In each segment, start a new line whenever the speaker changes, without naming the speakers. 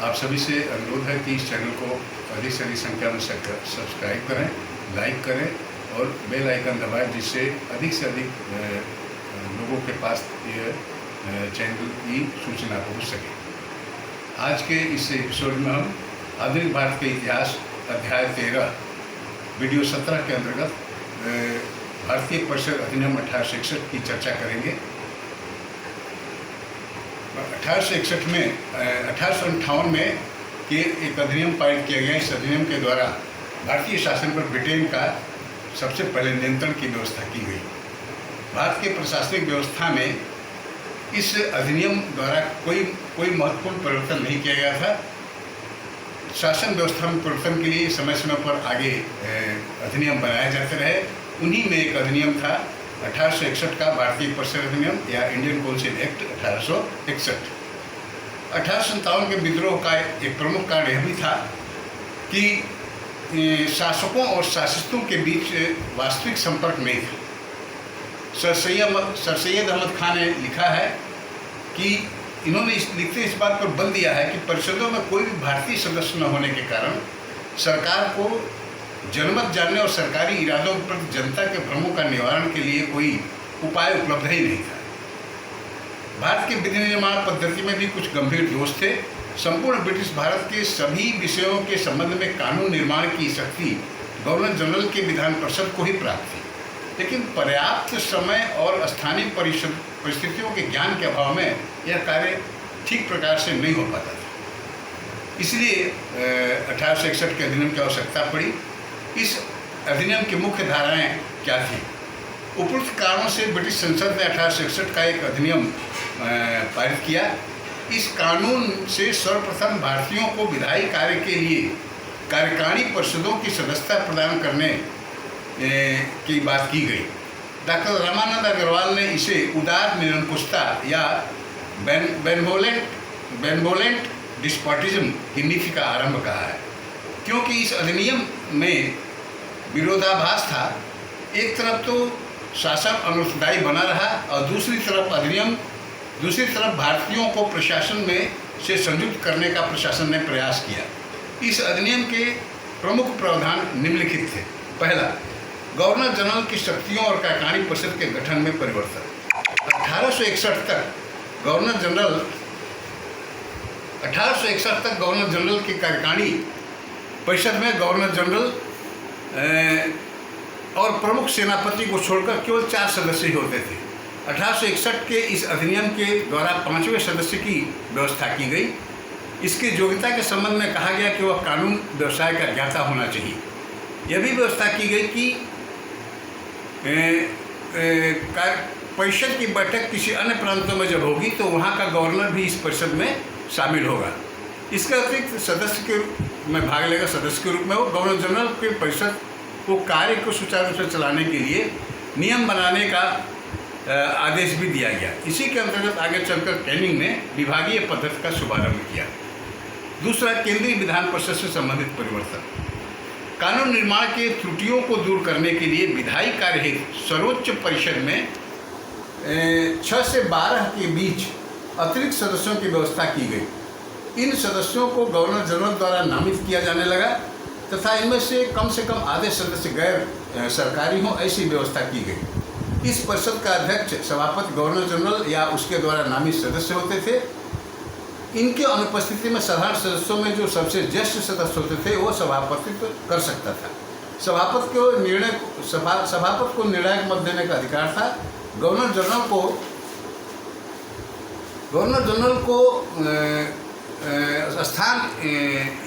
आप सभी से अनुरोध है कि इस चैनल को अधिक से अधिक संख्या में सब्सक्राइब करें, लाइक करें और बेल आइकन दबाएं, जिससे अधिक से अधिक लोगों के पास ये चैनल की सूचना पहुंच सके। आज के इस एपिसोड में हम आधुनिक भारत के इतिहास अध्याय 13 वीडियो 17 के अंतर्गत भारतीय परिषद अधिनियम 1861 की चर्चा करेंगे। 1861 में 1858 में के एक अधिनियम पारित किया गया। इस अधिनियम के द्वारा भारतीय शासन पर ब्रिटेन का सबसे पहले नियंत्रण की व्यवस्था की गई। भारत के प्रशासनिक व्यवस्था में इस अधिनियम द्वारा कोई महत्वपूर्ण परिवर्तन नहीं किया गया था। शासन व्यवस्था में परिवर्तन के लिए समय समय पर आगे अधिनियम बनाए जाते रहे। उन्हीं में एक अधिनियम था 1861 का भारतीय परिषद अधिनियम या इंडियन काउंसिल एक्ट 1861। 1857 के विद्रोह का एक प्रमुख कारण यह भी था कि शासकों और शासितों के बीच वास्तविक संपर्क नहीं था। सर सैयद अहमद खान ने लिखा है कि इन्होंने लिखते इस बात पर बल दिया है कि परिषदों में कोई भी भारतीय सदस्य न होने के कारण सरकार को जनमत जानने और सरकारी इरादों के प्रति जनता के भ्रमों का निवारण के लिए कोई उपाय उपलब्ध ही नहीं था। भारत के विधि निर्माण पद्धति में भी कुछ गंभीर दोष थे। संपूर्ण ब्रिटिश भारत के सभी विषयों के संबंध में कानून निर्माण की शक्ति गवर्नर जनरल के विधान परिषद को ही प्राप्त थी, लेकिन पर्याप्त समय और स्थानीय परिस्थितियों के ज्ञान के अभाव में यह कार्य ठीक प्रकार से नहीं हो पाता था। इसलिए 1861 के अधिनियम की आवश्यकता पड़ी। इस अधिनियम की मुख्य धाराएं क्या थी? उपरोक्त कारणों से ब्रिटिश संसद ने 1861 का एक अधिनियम पारित किया। इस कानून से सर्वप्रथम भारतीयों को विधायी कार्य के लिए कार्यकारिणी परिषदों की सदस्यता प्रदान करने की बात की गई। डॉक्टर रामानंद अग्रवाल ने इसे उदार निरंकुशता या बेनवोलेंट डिस्पोटिज्म की नीति का आरंभ कहा है, क्योंकि इस अधिनियम में विरोधाभास था। एक तरफ तो शासन अनुत्तरदायी बना रहा और दूसरी तरफ भारतीयों को प्रशासन में से संयुक्त करने का प्रशासन ने प्रयास किया। इस अधिनियम के प्रमुख प्रावधान निम्नलिखित थे। पहला, गवर्नर जनरल की शक्तियों और कार्यकारिणी परिषद के गठन में परिवर्तन। 1861 तक गवर्नर जनरल की कार्यकारिणी परिषद में गवर्नर जनरल और प्रमुख सेनापति को छोड़कर केवल 4 सदस्य ही होते थे। 1861 के इस अधिनियम के द्वारा 5वें सदस्य की व्यवस्था की गई। इसकी योग्यता के संबंध में कहा गया कि वह कानून व्यवसाय का ज्ञाता होना चाहिए। यह भी व्यवस्था की गई कि परिषद की बैठक किसी अन्य प्रांतों में जब होगी तो वहाँ का गवर्नर भी इस परिषद में शामिल होगा। इसके अतिरिक्त सदस्य के रूप में भाग लेगा। सदस्य के रूप में वो गवर्नर जनरल के परिषद को कार्य को सुचारू रूप से चलाने के लिए नियम बनाने का आदेश भी दिया गया। इसी के अंतर्गत आगे चलकर कैनिंग ने विभागीय पद्धति का शुभारंभ किया। दूसरा, केंद्रीय विधान परिषद से संबंधित परिवर्तन। कानून निर्माण के त्रुटियों को दूर करने के लिए विधायी कार्य हेतु सर्वोच्च परिषद में 6 से 12 के बीच अतिरिक्त सदस्यों की व्यवस्था की गई। इन सदस्यों को गवर्नर जनरल द्वारा नामित किया जाने लगा तथा इनमें से कम आधे सदस्य गैर सरकारी हों, ऐसी व्यवस्था की गई। इस परिषद का अध्यक्ष सभापति गवर्नर जनरल या उसके द्वारा नामित सदस्य होते थे। इनके अनुपस्थिति में साधारण सदस्यों में जो सबसे ज्येष्ठ सदस्य होते थे वो सभापतित्व कर सकता था। सभापति को निर्णायक मत देने का अधिकार था। गवर्नर जनरल को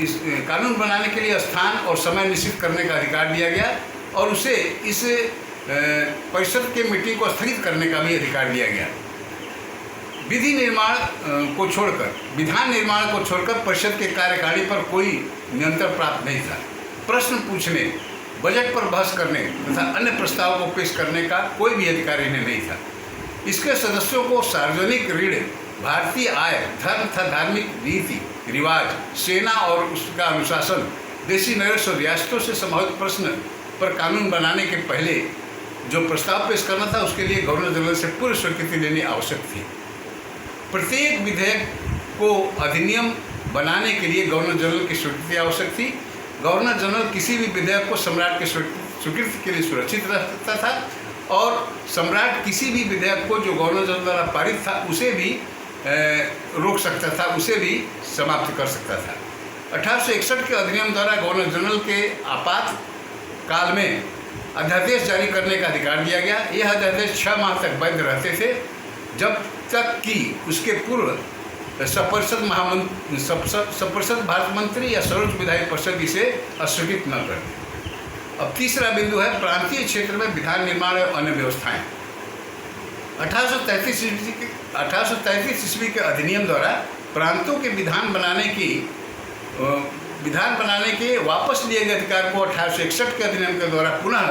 इस कानून बनाने के लिए स्थान और समय निश्चित करने का अधिकार दिया गया और उसे इस परिषद के मीटिंग को स्थगित करने का भी अधिकार दिया गया। विधान निर्माण को छोड़कर परिषद के कार्यकारिणी पर कोई नियंत्रण प्राप्त नहीं था। प्रश्न पूछने, बजट पर बहस करने तथा अन्य प्रस्तावों को पेश करने का कोई भी अधिकार इन्हें नहीं था। इसके सदस्यों को सार्वजनिक ऋण, भारतीय आय, धर्म तथा धार्मिक रीति रिवाज, सेना और उसका अनुशासन, देशी नरेश और रियासतों से संबंधित प्रश्न पर कानून बनाने के पहले जो प्रस्ताव पेश करना था उसके लिए गवर्नर जनरल से पूर्व स्वीकृति लेनी आवश्यक थी। प्रत्येक विधेयक को अधिनियम बनाने के लिए गवर्नर जनरल की स्वीकृति आवश्यक थी। गवर्नर जनरल किसी भी विधेयक को सम्राट की स्वीकृति के लिए सुरक्षित रख सकता था और सम्राट किसी भी विधेयक को जो गवर्नर जनरल द्वारा पारित था उसे भी रोक सकता था, उसे भी समाप्त कर सकता था। 1861 के अधिनियम द्वारा गवर्नर जनरल के आपात काल में अध्यादेश जारी करने का अधिकार दिया गया। यह अध्यादेश 6 माह तक वैध रहते थे, जब तक कि उसके पूर्व सपरिषद भारत मंत्री या सर्वोच्च विधायी परिषद इसे अस्वीकृत न कर दे। अब तीसरा बिंदु है प्रांतीय क्षेत्र में विधान निर्माण और अन्य व्यवस्थाएं। 1833 ईस्वी के अधिनियम द्वारा प्रांतों के विधान बनाने के वापस लिए गए अधिकार को 1861 के अधिनियम के द्वारा पुनः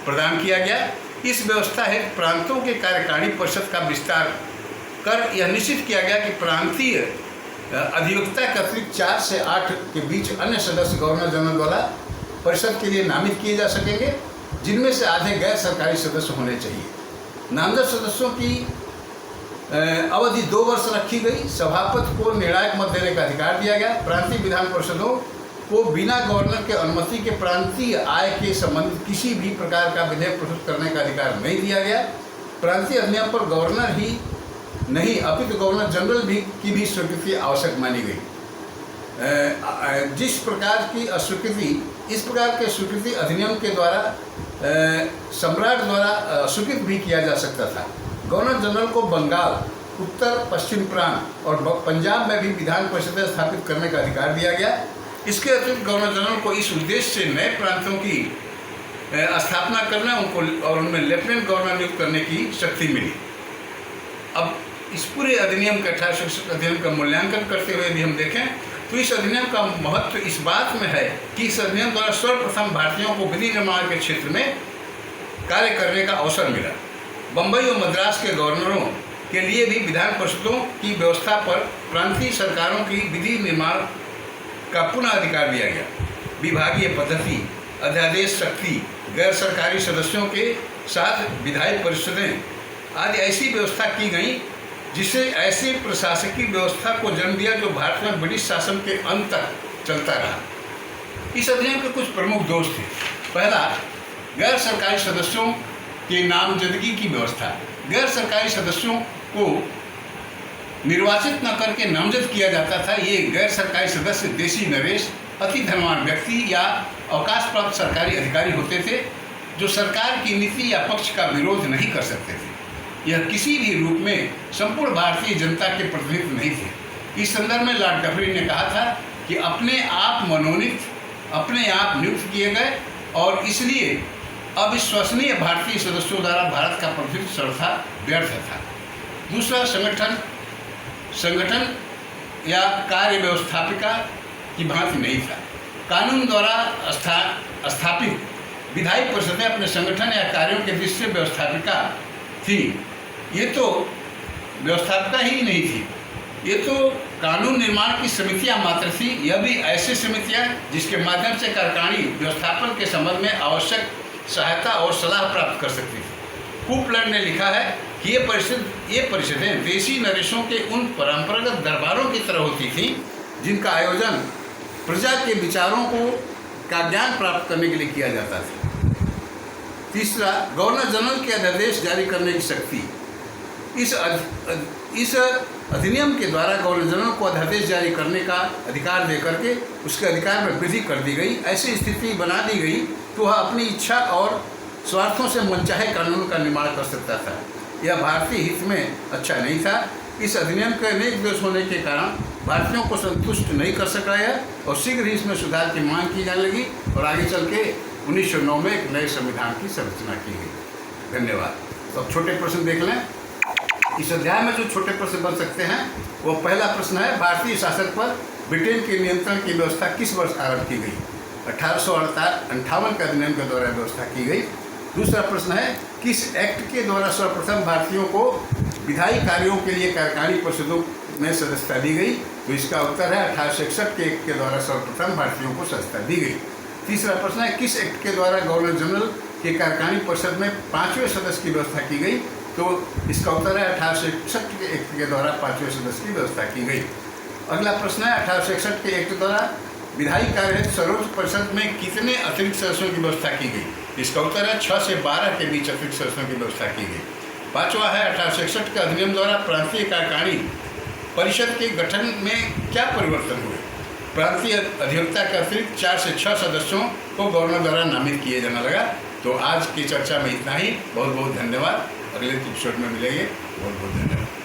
प्रदान किया गया। इस व्यवस्था है प्रांतों के कार्यकारिणी परिषद का विस्तार कर यह निश्चित किया गया कि प्रांतीय अधिवक्ता के अतिरिक्त 4 से 8 के बीच अन्य सदस्य गवर्नर जनरल द्वारा परिषद के लिए नामित किए जा सकेंगे, जिनमें से आधे गैर सरकारी सदस्य होने चाहिए। नामजद सदस्यों की अवधि 2 वर्ष रखी गई। सभापति को निर्णायक मत देने का अधिकार दिया गया। प्रांतीय विधान परिषदों को बिना गवर्नर के अनुमति के प्रांतीय आय के संबंधित किसी भी प्रकार का विधेयक प्रस्तुत करने का अधिकार नहीं दिया गया। प्रांतीय अधिनियम पर गवर्नर ही नहीं अपितु गवर्नर जनरल की भी स्वीकृति आवश्यक मानी गई। इस प्रकार के स्वीकृति अधिनियम के द्वारा सम्राट द्वारा स्वीकृत भी किया जा सकता था। गवर्नर जनरल को बंगाल, उत्तर पश्चिम प्रांत और पंजाब में भी विधान परिषदें स्थापित करने का अधिकार दिया गया। इसके अतिरिक्त गवर्नर जनरल को इस उद्देश्य से नए प्रांतों की स्थापना करना और उनमें लेफ्टिनेंट गवर्नर नियुक्त करने की शक्ति मिली। अब इस पूरे अधिनियम के 1861 अधिनियम का मूल्यांकन करते हुए भी हम देखें तो इस अधिनियम का महत्व इस बात में है कि इस अधिनियम द्वारा सर्वप्रथम भारतीयों को विधि निर्माण के क्षेत्र में कार्य करने का अवसर मिला। बम्बई और मद्रास के गवर्नरों के लिए भी विधान परिषदों की व्यवस्था पर प्रांतीय सरकारों की विधि निर्माण का पुनः अधिकार दिया गया। विभागीय पद्धति, अध्यादेश शक्ति, गैर सरकारी सदस्यों के साथ विधायी परिषदें आदि ऐसी व्यवस्था की गई जिससे ऐसी प्रशासकीय व्यवस्था को जन्म दिया जो भारत में ब्रिटिश शासन के अंत तक चलता रहा। इस अधिनियम के कुछ प्रमुख दोष थे। पहला, गैर सरकारी सदस्यों के नामजदगी की व्यवस्था। गैर सरकारी सदस्यों को निर्वाचित न करके नामजद किया जाता था। ये गैर सरकारी सदस्य देशी नरेश, अति धनवान व्यक्ति या अवकाश प्राप्त सरकारी अधिकारी होते थे जो सरकार की नीति या पक्ष का विरोध नहीं कर सकते थे। यह किसी भी रूप में संपूर्ण भारतीय जनता के प्रतिनिधित्व नहीं थे। इस संदर्भ में लॉर्ड डफरिन ने कहा था कि अपने आप मनोनीत, अपने आप नियुक्त किए गए और इसलिए अविश्वसनीय भारतीय सदस्यों द्वारा भारत का प्रतिनिधित्व सर्वथा व्यर्थ था। दूसरा, संगठन या कार्य व्यवस्थापिका की भांति नहीं था। कानून द्वारा स्थापित विधायी परिषदें अपने संगठन या कार्यों के दृष्टि से व्यवस्थापिका थी। ये तो व्यवस्थापिका ही नहीं थी, ये तो कानून निर्माण की समितियां मात्र थी। यह भी ऐसी समितियां जिसके माध्यम से कार्यकारिणी व्यवस्थापन के संबंध में आवश्यक सहायता और सलाह प्राप्त कर सकती थी। कूपलैंड ने लिखा है कि ये परिषदें देशी नरेशों के उन परंपरागत दरबारों की तरह होती थीं जिनका आयोजन प्रजा के विचारों का ज्ञान प्राप्त करने के लिए किया जाता था। तीसरा, गवर्नर जनरल के अध्यादेश जारी करने की शक्ति। इस अधिनियम के द्वारा गवर्नर जनरल को अध्यादेश जारी करने का अधिकार देकर के उसके अधिकार में वृद्धि कर दी गई। ऐसी स्थिति बना दी गई तो वह अपनी इच्छा और स्वार्थों से मनचाहे कानून का निर्माण कर सकता था। यह भारतीय हित में अच्छा नहीं था। इस अधिनियम के अनेक दोष होने के कारण भारतीयों को संतुष्ट नहीं कर सका है और शीघ्र ही इसमें सुधार की मांग की जाने लगी और आगे चल के 1909 में एक नए संविधान की संरचना की गई। धन्यवाद। तो अब छोटे प्रश्न देख लें। इस अध्याय में जो छोटे प्रश्न बन सकते हैं वो पहला प्रश्न है, भारतीय शासन पर ब्रिटेन के नियंत्रण की व्यवस्था किस वर्ष आरंभ की गई? 1858 के अधिनियम के द्वारा व्यवस्था की गई। दूसरा प्रश्न है, किस एक्ट के द्वारा सर्वप्रथम भारतीयों को विधायी कार्यों के लिए कार्यकारिणी परिषदों में सदस्यता दी गई? तो इसका उत्तर है 1861 के एक्ट के द्वारा सर्वप्रथम भारतीयों को सदस्यता दी गई। तीसरा प्रश्न है, किस एक्ट के द्वारा गवर्नर जनरल के कार्यकारिणी परिषद में 5वें सदस्य की व्यवस्था की गई? तो इसका उत्तर है 1861 के एक्ट के द्वारा 5वें सदस्य की व्यवस्था की गई। अगला प्रश्न है 1861 के एक्ट द्वारा विधायी कार्य सर्वोच्च परिषद में कितने अतिरिक्त सदस्यों की व्यवस्था की गई? इसका उत्तर है 6 से 12 के बीच अतिरिक्त सदस्यों की व्यवस्था की गई। पांचवा है 1861 के अधिनियम द्वारा प्रांतीय कार्यकारिणी परिषद के गठन में क्या परिवर्तन हुए? प्रांतीय अधिवक्ता के अतिरिक्त 4 से 6 सदस्यों को गवर्नर द्वारा नामित किए जाने लगा। तो आज की चर्चा में इतना ही। बहुत बहुत धन्यवाद। अगले एपिसोड में मिलेंगे। बहुत बहुत धन्यवाद।